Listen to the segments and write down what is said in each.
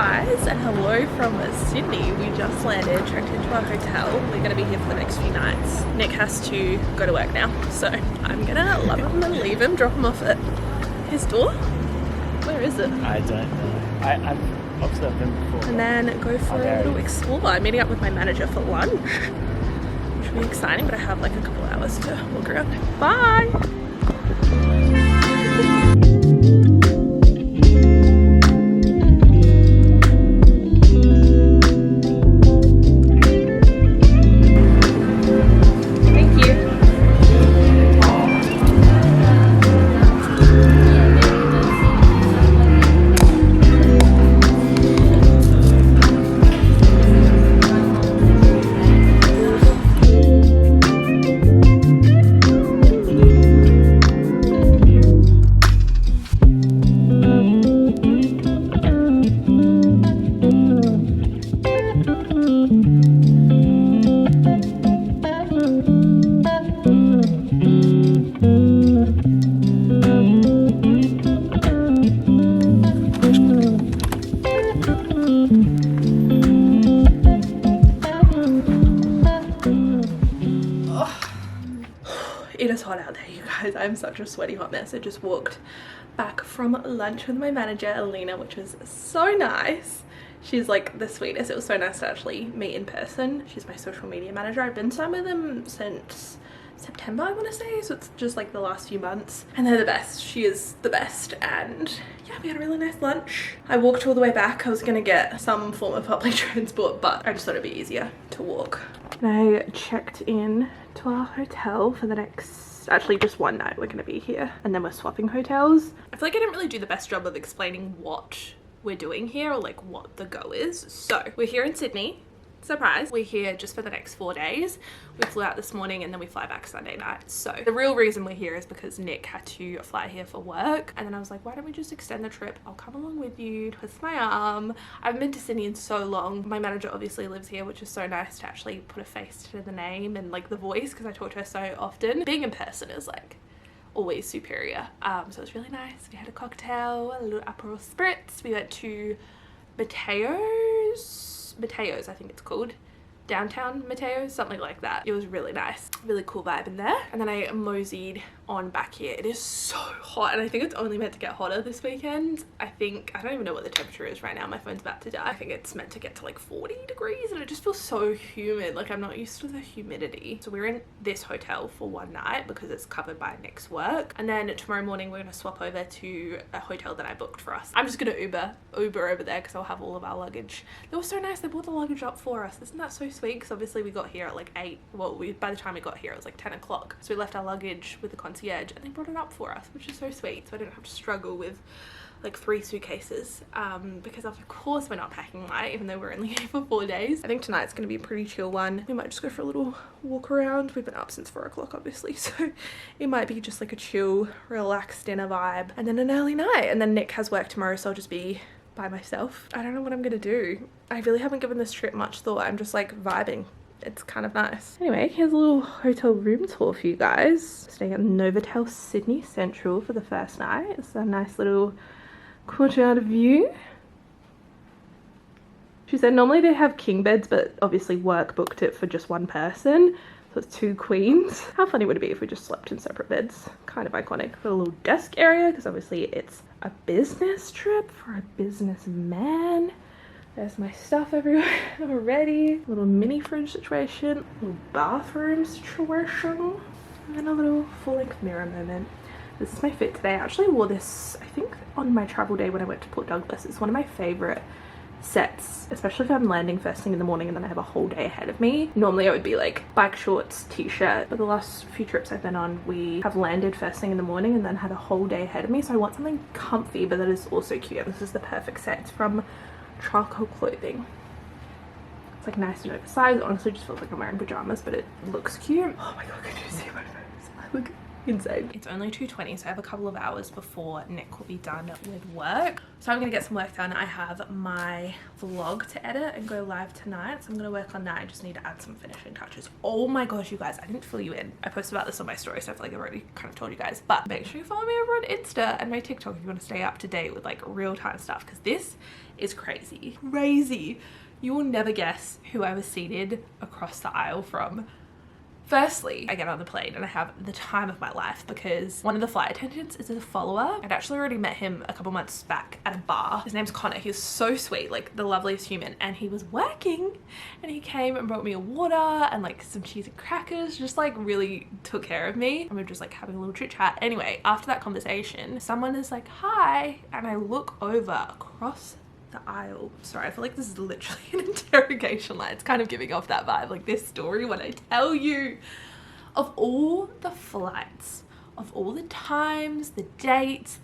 guys, and hello from Sydney. We just landed, checked into our hotel. We're going to be here for the next few nights. Nick has to go to work now, so I'm going to love him and leave him, drop him off at his door. Where is it? I don't know. I've observed them before. And then go for a little explore. I'm meeting up with my manager for lunch, which will be exciting, but I have like a couple hours to walk around. Bye! It is hot out there, you guys. I'm such a sweaty hot mess. I just walked back from lunch with my manager, Alina, which was so nice. She's like the sweetest. It was so nice to actually meet in person. She's my social media manager. I've been signed with them since September, I want to say, so it's just like the last few months, and they're the best. She is the best. And yeah, we had a really nice lunch. I walked all the way back. I was gonna get some form of public transport, but I just thought it'd be easier to walk. And I checked in to our hotel for the next, actually just one night we're gonna be here, and then we're swapping hotels. I feel like I didn't really do the best job of explaining what we're doing here, or like what the go is. So we're here in Sydney. Surprise, we're here just for the next 4 days. We flew out this morning and then we fly back Sunday night. So the real reason we're here is because Nick had to fly here for work, and then I was like, why don't we just extend the trip? I'll come along with you, twist my arm. I haven't been to Sydney in so long. My manager obviously lives here, which is so nice to actually put a face to the name and like the voice, because I talk to her so often. Being in person is like always superior. So it was really nice. We had a cocktail, a little Aperol Spritz. We went to Mateo's, I think it's called, downtown Mateo's, something like that. It was really nice, really cool vibe in there. And then I moseyed on back here. It is so hot, and I think it's only meant to get hotter this weekend. I don't even know what the temperature is right now. My phone's about to die. I think it's meant to get to like 40 degrees, and it just feels so humid. Like, I'm not used to the humidity. So we're in this hotel for one night because it's covered by Nick's work, and then tomorrow morning we're gonna swap over to a hotel that I booked for us. I'm just gonna Uber over there because I'll have all of our luggage. They were so nice. They brought the luggage up for us. Isn't that so sweet? Because obviously we got here at like 8. Well, by the time we got here it was like 10 o'clock. So we left our luggage with the concierge and they brought it up for us, which is so sweet. So I didn't have to struggle with like 3 suitcases, because of course we're not packing light, even though we're only here for 4 days. I think tonight's gonna be a pretty chill one. We might just go for a little walk around. We've been up since 4 o'clock obviously, so it might be just like a chill, relaxed dinner vibe, and then an early night. And then Nick has work tomorrow, so I'll just be by myself. I don't know what I'm gonna do. I really haven't given this trip much thought. I'm just like vibing. It's kind of nice. Anyway, here's a little hotel room tour for you guys. Staying at Novotel Sydney Central for the first night. It's a nice little courtyard view. She said normally they have king beds, but obviously work booked it for just one person, so it's 2 queens. How funny would it be if we just slept in separate beds? Kind of iconic. Got a little desk area because obviously it's a business trip for a businessman. There's my stuff everywhere already. Little mini fridge situation, little bathroom situation, and then a little full-length mirror moment. This is my fit today. I actually wore this, I think, on my travel day when I went to Port Douglas. It's one of my favorite sets, especially if I'm landing first thing in the morning and then I have a whole day ahead of me. Normally I would be like bike shorts, t-shirt, but the last few trips I've been on, we have landed first thing in the morning and then had a whole day ahead of me. So I want something comfy, but that is also cute. And this is the perfect set. It's from Charcoal Clothing. It's like nice and oversized. It honestly just feels like I'm wearing pajamas, but it looks cute. Oh my god, can you see my face? I look Insane. It's only 2:20, so I have a couple of hours before Nick will be done with work. So I'm gonna get some work done. I have my vlog to edit and go live tonight, so I'm gonna work on that. I just need to add some finishing touches. Oh my gosh, you guys, I didn't fill you in. I posted about this on my story, so I feel like I've already kind of told you guys, but make sure you follow me over on Insta and my TikTok if you want to stay up to date with like real-time stuff, because this is crazy. Crazy. You will never guess who I was seated across the aisle from. Firstly, I get on the plane and I have the time of my life because one of the flight attendants is a follower. I'd actually already met him a couple months back at a bar. His name's Connor. He's so sweet, like the loveliest human, and he was working and he came and brought me a water and like some cheese and crackers, just like really took care of me, and we were just like having a little chit chat. Anyway, after that conversation, someone is like, hi, and I look over across the aisle. Sorry, I feel like this is literally an interrogation line. It's kind of giving off that vibe, like this story when I tell you. Of all the flights, of all the times, the dates,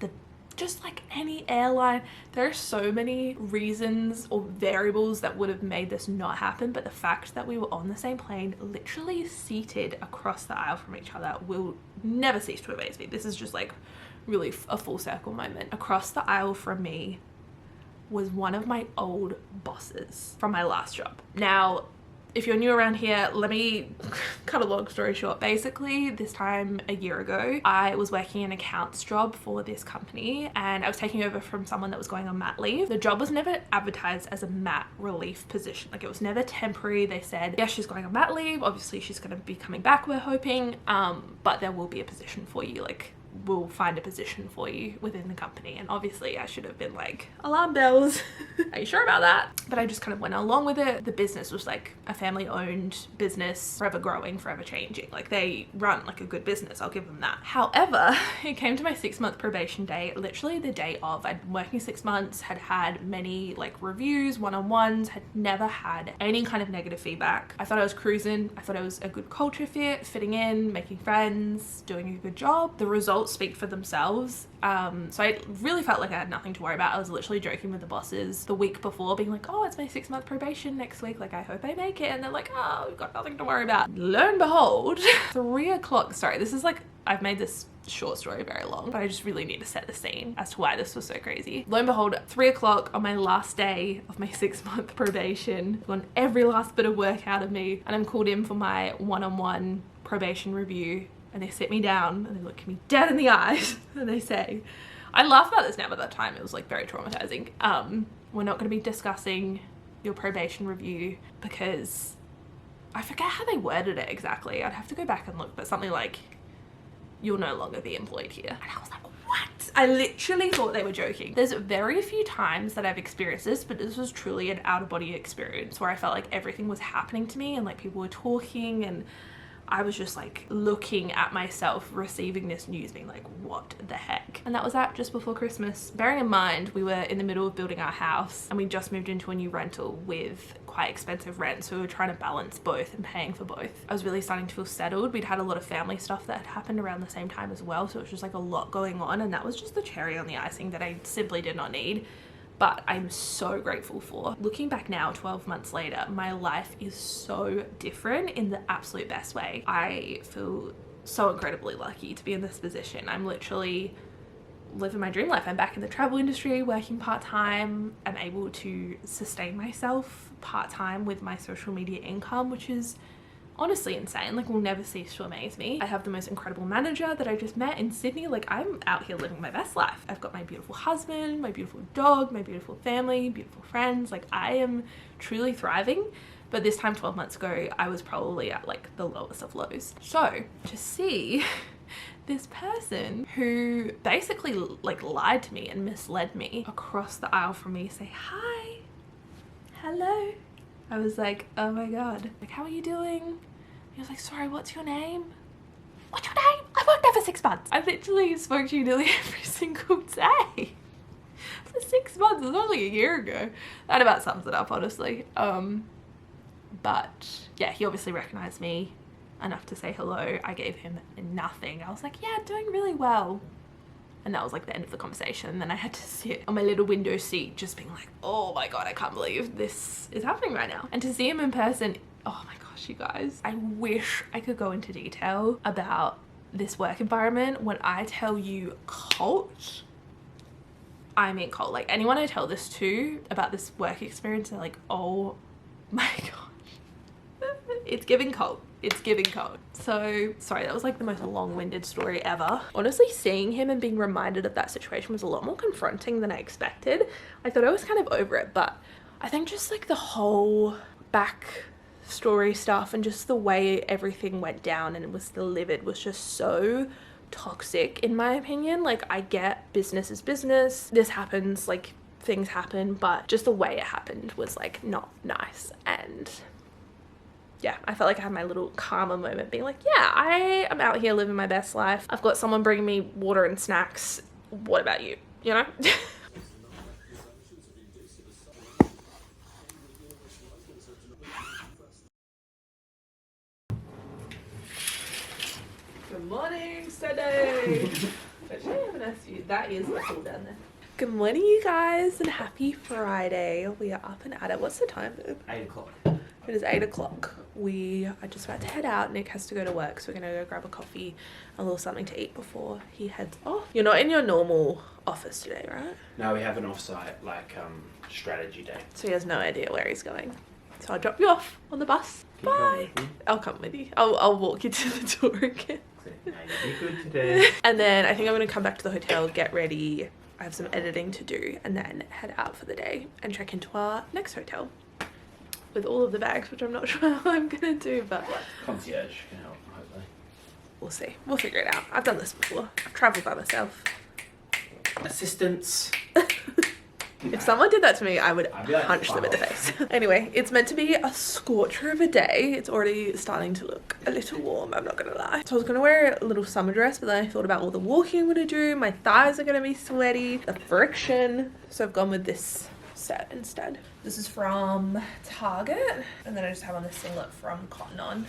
just like any airline, there are so many reasons or variables that would have made this not happen, but the fact that we were on the same plane, literally seated across the aisle from each other, will never cease to amaze me. This is just like really a full circle moment. Across the aisle from me was one of my old bosses from my last job. Now, if you're new around here, let me cut a long story short. Basically, this time a year ago, I was working an accounts job for this company and I was taking over from someone that was going on mat leave. The job was never advertised as a mat relief position. Like, it was never temporary. They said, yes, she's going on mat leave. Obviously, she's going to be coming back, we're hoping, but there will be a position for you. Like, we'll find a position for you within the company. And obviously I should have been like, alarm bells. Are you sure about that? But I just kind of went along with it. The business was like a family owned business, forever growing, forever changing. Like, they run like a good business, I'll give them that. However, it came to my 6-month probation day, literally the day of. I'd been working 6 months, had had many like reviews, one-on-ones, had never had any kind of negative feedback. I thought I was cruising. I thought I was a good culture fit, fitting in, making friends, doing a good job. The results speak for themselves. So I really felt like I had nothing to worry about. I was literally joking with the bosses the week before, being like, oh, it's my 6-month probation next week, like I hope I make it. And they're like, oh, we've got nothing to worry about. Lo and behold, 3 o'clock, sorry, this is like, I've made this short story very long, but I just really need to set the scene as to why this was so crazy. Lo and behold, 3 o'clock on my last day of my 6-month probation, gone every last bit of work out of me, and I'm called in for my one-on-one probation review. And they sit me down and they look me dead in the eyes and they say, I laugh about this now, but at that time it was like very traumatizing. We're not going to be discussing your probation review because I forget how they worded it exactly. I'd have to go back and look, but something like, you'll no longer be employed here. And I was like, what? I literally thought they were joking. There's very few times that I've experienced this, but this was truly an out-of-body experience where I felt like everything was happening to me and like people were talking, and I was just like looking at myself receiving this news being like, what the heck? And that was that just before Christmas. Bearing in mind, we were in the middle of building our house and we just moved into a new rental with quite expensive rent. So we were trying to balance both and paying for both. I was really starting to feel settled. We'd had a lot of family stuff that had happened around the same time as well. So it was just like a lot going on. And that was just the cherry on the icing that I simply did not need. But I'm so grateful for. Looking back now, 12 months later, my life is so different in the absolute best way. I feel so incredibly lucky to be in this position. I'm literally living my dream life. I'm back in the travel industry, working part-time. I'm able to sustain myself part-time with my social media income, which is honestly insane. Like, will never cease to amaze me. I have the most incredible manager that I just met in Sydney. Like, I'm out here living my best life. I've got my beautiful husband, my beautiful dog, my beautiful family, beautiful friends. Like, I am truly thriving. But this time 12 months ago, I was probably at like the lowest of lows. So to see this person who basically like lied to me and misled me across the aisle from me say, hi, hello. I was like, oh my God, like, how are you doing? He was like, sorry, what's your name? What's your name? I worked there for 6 months. I literally spoke to you nearly every single day for 6 months. It was only a year ago. That about sums it up, honestly. But yeah, he obviously recognized me enough to say hello. I gave him nothing. I was like, yeah, doing really well. And that was like the end of the conversation. And then I had to sit on my little window seat just being like, oh my God, I can't believe this is happening right now. And to see him in person, oh my gosh, you guys, I wish I could go into detail about this work environment, when I tell you cult, I mean cult. Like, anyone I tell this to about this work experience, they're like, oh my gosh, it's giving cult. It's giving cult. So sorry, that was like the most long-winded story ever. Honestly, seeing him and being reminded of that situation was a lot more confronting than I expected. I thought I was kind of over it, but I think just like the whole back story stuff and just the way everything went down and it was delivered was just so toxic, in my opinion. Like, I get business is business, this happens, like things happen, but just the way it happened was like not nice. And yeah, I felt like I had my little karma moment being like, yeah, I am out here living my best life. I've got someone bringing me water and snacks. What about you? You know? Good morning, Sunday. Actually, I haven't asked you. That is what's all down there. Good morning, you guys, and happy Friday. We are up and at it. What's the time, babe? 8 o'clock. It is 8 o'clock. We are just about to head out. Nick has to go to work, so we're gonna go grab a coffee, a little something to eat before he heads off. You're not in your normal office today, right? No, we have an offsite, like, strategy day. So he has no idea where he's going. So I'll drop you off on the bus. Can you come Bye. with me? I'll come with you. I'll walk you to the door again. No, you'll be good today. And then I think I'm gonna come back to the hotel, get ready. I have some editing to do, and then head out for the day and check into our next hotel with all of the bags, which I'm not sure how I'm gonna do, but Concierge can help, hopefully. we'll see. We'll figure it out. I've done this before. I've traveled by myself. Assistance. If someone did that to me, I would I'd be like, punch them in the face. Anyway, it's meant to be a scorcher of a day. It's already starting to look a little warm, I'm not gonna lie. So I was gonna wear a little summer dress, but then I thought about all the walking I'm gonna do. My thighs are gonna be sweaty, the friction. So I've gone with this set instead. This is from Target, and then I just have on this singlet from Cotton On.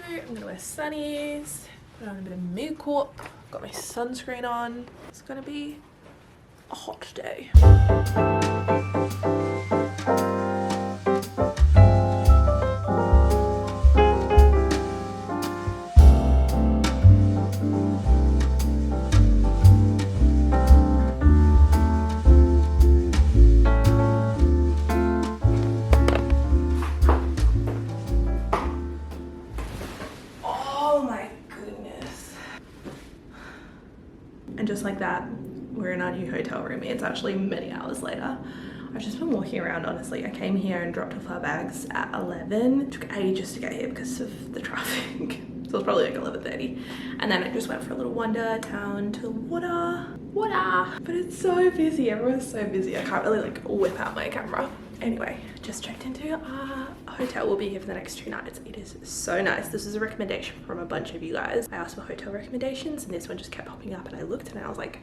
I'm gonna wear sunnies, put on a bit of makeup, got my sunscreen on. It's gonna be a hot day. Oh my goodness. And just like that, we're in our new hotel room. It's actually many hours later. I've just been walking around, honestly. I came here and dropped off our bags at 11. It took ages to get here because of the traffic. So it was probably like 11:30. And then I just went for a little wander down to the water. But it's so busy. Everyone's so busy. I can't really like whip out my camera. Anyway, just checked into our hotel. We'll be here for the next 2 nights. It is so nice. This is a recommendation from a bunch of you guys. I asked for hotel recommendations and this one just kept popping up, and I looked and I was like,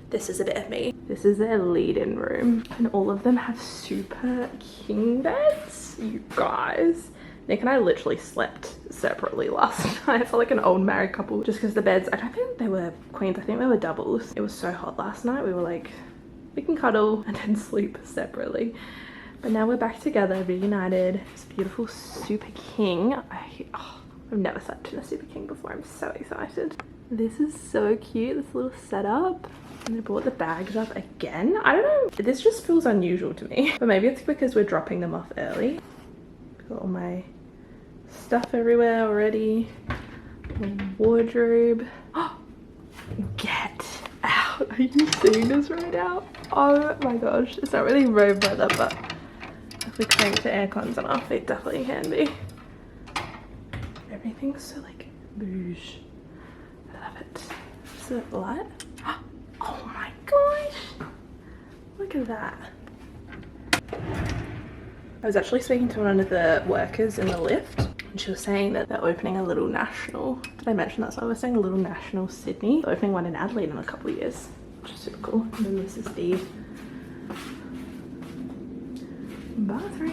this is a bit of me. This is their lead-in room, and all of them have super king beds. You guys, Nick and I literally slept separately last night. I felt like an old married couple just because the beds, I don't think they were queens, I think they were doubles. It was so hot last night. We were like, we can cuddle and then sleep separately. But now we're back together, reunited. This beautiful super king. I've never slept in a super king before. I'm so excited. This is so cute, this little setup. And I brought the bags up again. I don't know, this just feels unusual to me. But maybe it's because we're dropping them off early. Got all my stuff everywhere already. Wardrobe. Oh, get out. Are you seeing this right now? Oh my gosh. It's not really robe weather, but if we crank the air cons on off, it definitely can be. Everything's so like bouge. I love it. Is it light? Oh my gosh. Look at that. I was actually speaking to one of the workers in the lift, and she was saying that they're opening a little national. Did I mention that? So I was saying a little national Sydney. They're opening one in Adelaide in a couple of years, which is super cool. And then this is the bathroom.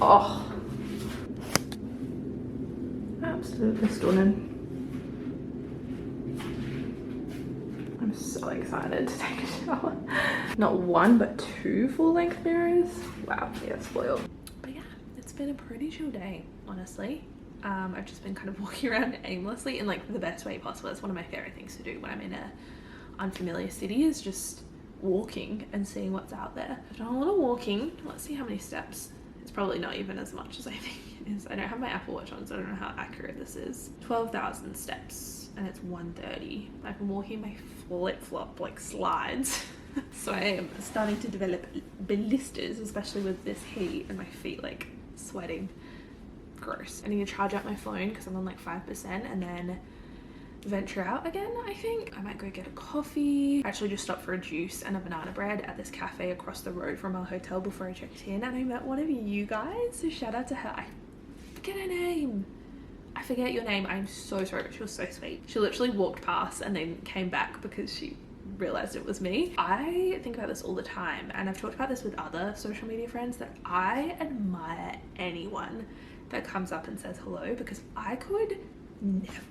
Oh, absolutely stunning. I'm so excited to take a shower. Not 1 but 2 full-length mirrors. Wow, yeah, spoiled. But yeah, it's been a pretty chill day, honestly. I've just been kind of walking around aimlessly in like the best way possible. It's one of my favorite things to do when I'm in a unfamiliar city, is just walking and seeing what's out there. I've done a lot of walking. Let's see how many steps. It's probably not even as much as I think it is. I don't have my Apple Watch on, so I don't know how accurate this is. 12,000 steps, and it's 1:30. I've been walking my flip-flop like slides. So I am starting to develop blisters, especially with this heat and my feet like sweating. Gross. I need to charge up my phone because I'm on like 5%, and then venture out again. I think I might go get a coffee. I actually just stopped for a juice and a banana bread at this cafe across the road from our hotel before I checked in, and I met one of you guys, so shout out to her. I forget her name. I forget your name. I'm so sorry, but she was so sweet. She literally walked past and then came back because she realized it was me. I think about this all the time, and I've talked about this with other social media friends, that I admire anyone that comes up and says hello, because I could never.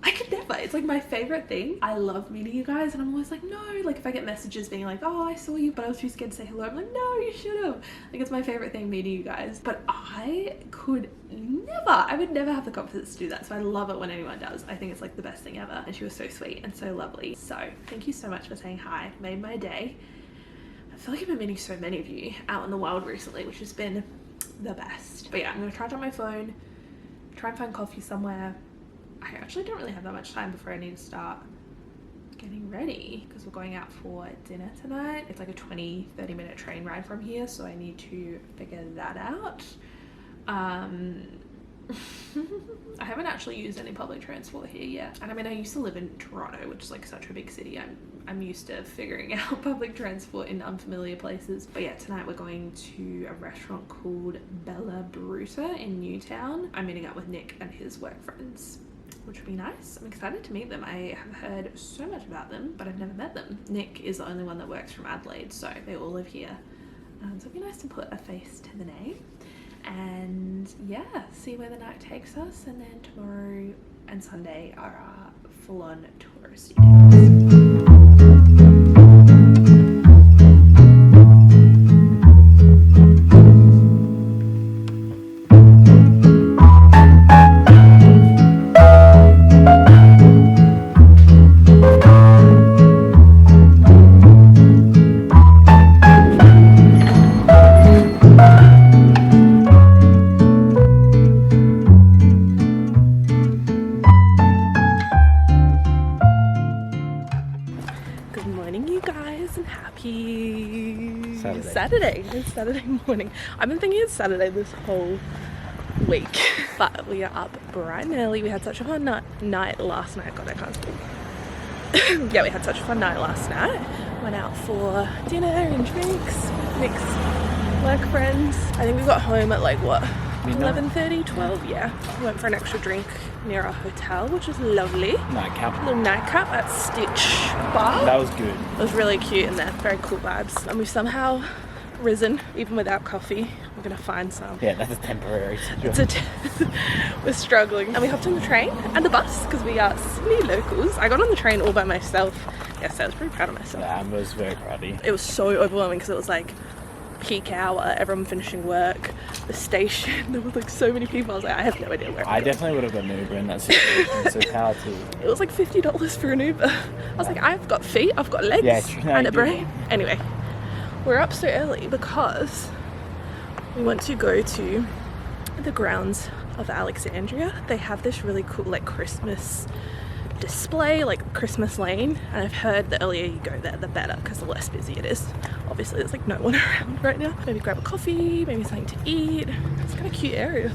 It's like my favorite thing. I love meeting you guys, and I'm always like, no, like if I get messages being like, oh, I saw you but I was too scared to say hello, I'm like, no, you should have. Like, it's my favorite thing, meeting you guys. But I would never have the confidence to do that. So I love it when anyone does. I think it's like the best thing ever, and she was so sweet and so lovely. So thank you so much for saying hi. Made my day. I feel like I've been meeting so many of you out in the wild recently, which has been the best. But yeah, I'm gonna charge on my phone, try and find coffee somewhere. I actually don't really have that much time before I need to start getting ready, because we're going out for dinner tonight. It's like a 20-30 minute train ride from here, so I need to figure that out. I haven't actually used any public transport here yet, and I mean, I used to live in Toronto, which is like such a big city. I'm used to figuring out public transport in unfamiliar places. But yeah, tonight we're going to a restaurant called Bella Bruta in Newtown. I'm meeting up with Nick and his work friends, which would be nice. I'm excited to meet them. I have heard so much about them, but I've never met them. Nick is the only one that works from Adelaide, so they all live here. So it'd be nice to put a face to the name. And yeah, see where the night takes us. And then tomorrow and Sunday are our full-on touristy days. Saturday. It's Saturday morning. I've been thinking it's Saturday this whole week, but we are up bright and early. We had such a fun night last night. God, I can't speak. Yeah, we had such a fun night last night. Went out for dinner and drinks. Nick's work friends. I think we got home at like what, 11:30, 12. Yeah, we went for an extra drink near our hotel, which was lovely. Nightcap. Little nightcap at Stitch Bar. That was good. It was really cute in there. Very cool vibes. And we've somehow risen, even without coffee. We're gonna find some. Yeah, that's a temporary situation. We're struggling. And we hopped on the train and the bus because we are Sydney locals. I got on the train all by myself. Yes, I was pretty proud of myself. Yeah, I was very proud of you. It was so overwhelming because it was like peak hour, everyone finishing work, the station, there was like so many people. I was like, I have no idea where I definitely would have got an Uber in that situation, so power to. It was like $50 for an Uber. I was like, I've got feet, I've got legs, and a brain. Anyway, we're up so early because we want to go to the grounds of Alexandria. They have this really cool like Christmas display, like Christmas lane, and I've heard the earlier you go there the better because the less busy it is. Obviously there's like no one around right now. Maybe grab a coffee, maybe something to eat. It's kind of a cute area.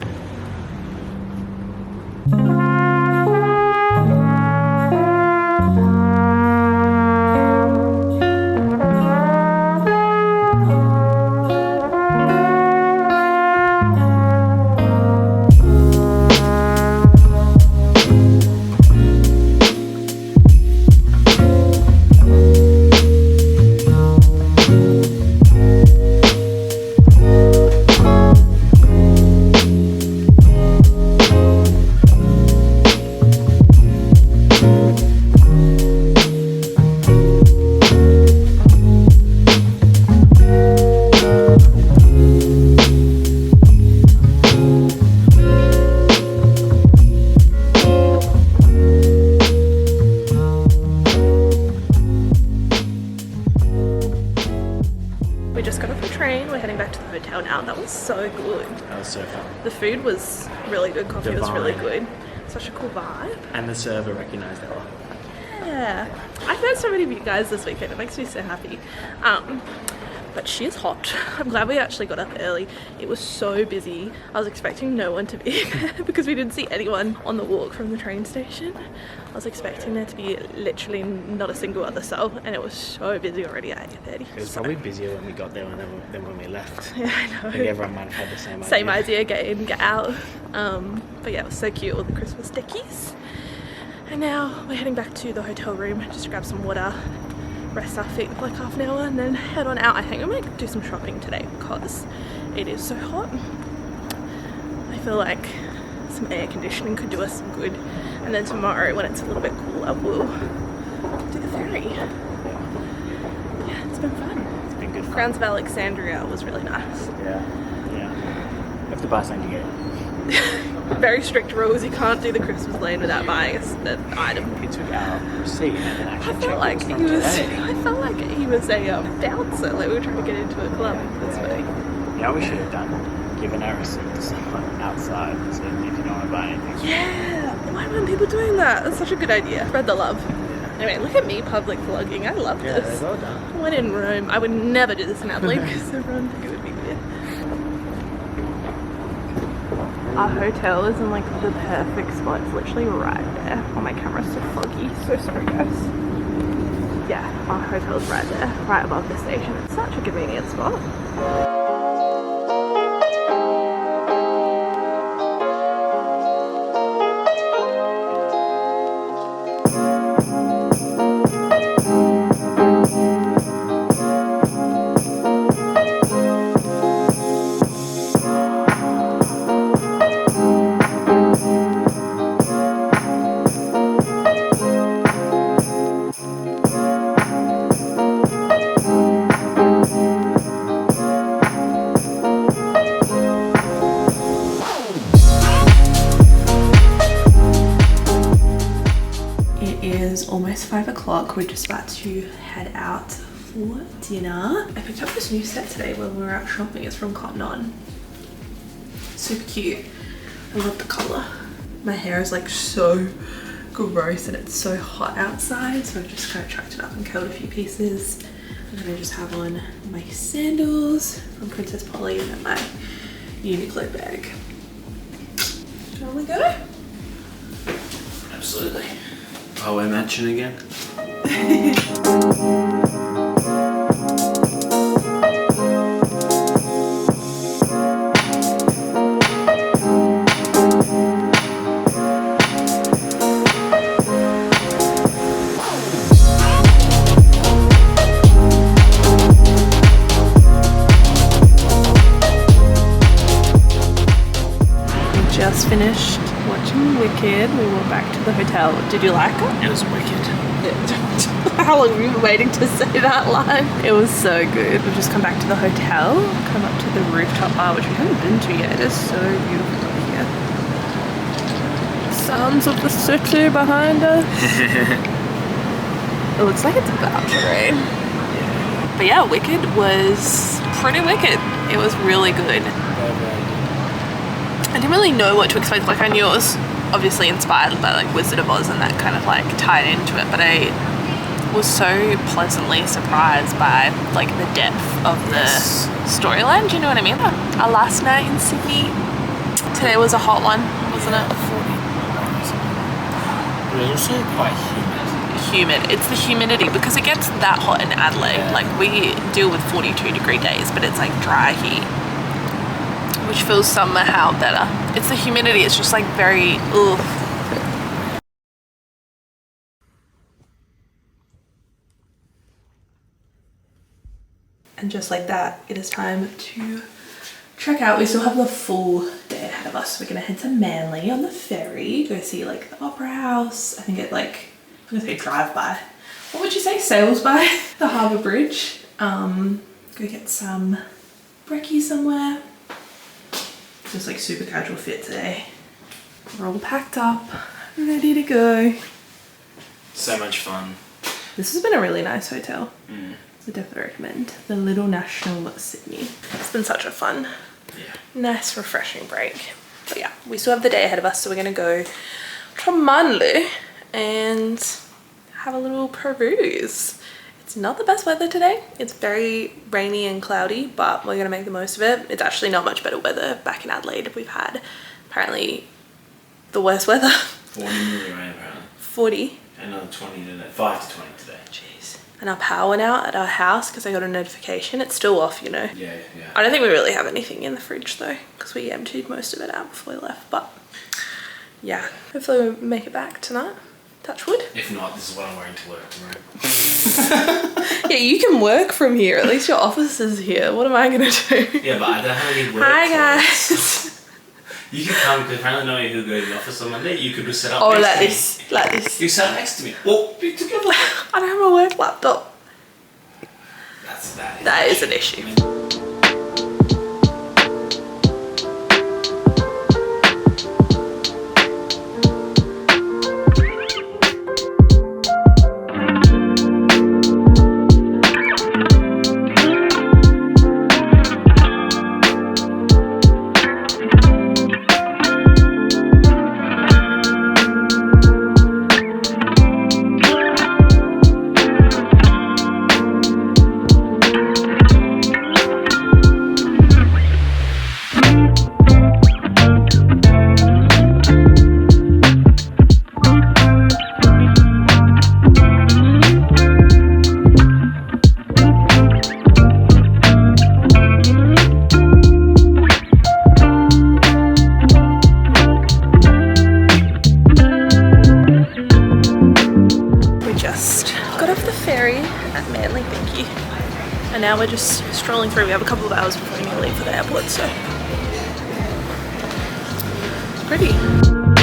train. We're heading back to the hotel now. That was so good. That was so fun. The food was really good. Coffee was really good. Such a cool vibe. And the server recognised Ella. Yeah. I've met so many of you guys this weekend. It makes me so happy. But she is hot. I'm glad we actually got up early. It was so busy. I was expecting no one to be there because we didn't see anyone on the walk from the train station. I was expecting there to be literally not a single other soul, and it was so busy already at 8:30. It was probably busier when we got there than when we left. Yeah, I know. I think everyone might have had the same idea. Same idea, get in, get out. But yeah, it was so cute, all the Christmas deckies. And now we're heading back to the hotel room just to grab some water, rest our feet for like half an hour, and then head on out. I think we might do some shopping today because it is so hot. I feel like some air conditioning could do us some good. And then tomorrow, when it's a little bit cooler, we'll do the ferry. Yeah, it's been fun. It's been good fun. Grounds of Alexandria was really nice. Yeah. You have to buy something to get. Very strict rules. You can't do the Christmas lane without buying an item. He took our receipt and then actually I felt like he was a bouncer. Like we were trying to get into a club. That's funny. Yeah, we should have given our receipt to someone outside and said, if you don't want to buy anything. Yeah. Why weren't people doing that? That's such a good idea. Spread the love. Anyway, look at me public vlogging. I love this. Well done. When in Rome, I would never do this in Adelaide because everyone would think it would be weird. Our hotel is in like the perfect spot. It's literally right there. Oh, my camera's so foggy. So sorry, guys. Yeah, our hotel's right there, right above the station. It's such a convenient spot. Almost 5 o'clock. We're just about to head out for dinner. I picked up this new set today when we were out shopping. It's from Cotton On. Super cute. I love the color. My hair is like so gross and it's so hot outside, so I've just kind of chucked it up and curled a few pieces. And then I just have on my sandals from Princess Polly and then my Uniqlo bag. Shall we go? Absolutely. Oh, we're matching again? We just finished watching Wicked. We went back to the hotel. Did you like it? It was wicked. How long have you been waiting to say that line? It was so good. We've just come back to the hotel, come up to the rooftop bar, which we haven't been to yet. It is so beautiful up here. Sounds of the city behind us. It looks like it's about to rain. But yeah, Wicked was pretty wicked. It was really good. I didn't really know what to expect. Like I knew it was obviously inspired by like Wizard of Oz and that kind of like tied into it, but I was so pleasantly surprised by like the depth of the storyline. Do you know what I mean? Our last night in Sydney, today was a hot one, wasn't it? It was also quite Humid. It's the humidity because it gets that hot in Adelaide. Yeah. Like we deal with 42-degree days, but it's like dry heat, which feels somehow better. It's the humidity. It's just like very ugh. And just like that, it is time to check out. We still have the full day ahead of us. We're gonna head to Manly on the ferry, go see like the Opera House. I think it like, I'm gonna say drive by. What would you say? Sails by the Harbour Bridge. Go get some brekkie somewhere. Just like super casual fit today. We're all packed up, ready to go. so much fun. This has been a really nice hotel. So definitely recommend the Little National Sydney. It's been such a fun, nice, refreshing break. But yeah, we still have the day ahead of us, so we're gonna go to Manly and have a little peruse. It's not the best weather today. It's very rainy and cloudy, but we're gonna make the most of it. It's actually not much better weather back in Adelaide. We've had apparently the worst weather. 40 million apparently. 40. And another 20 today. 5 to 20 today. Jeez. And our power went out at our house because I got a notification. It's still off, you know. Yeah. I don't think we really have anything in the fridge though, because we emptied most of it out before we left. But yeah, hopefully we'll make it back tonight. Touch wood. If not, this is what I'm wearing to work tomorrow. Yeah, you can work from here. At least your office is here. What am I gonna do? Yeah, but I don't have any work. Hi clothes. guys. You can come because apparently know who go to the office on Monday. You could just sit up Oh, next like to me. this. Like this. You sat next to me. Well, be together. I don't have a work laptop. That is an issue. And now we're just strolling through. We have a couple of hours before we need to leave for the airport, so it's pretty.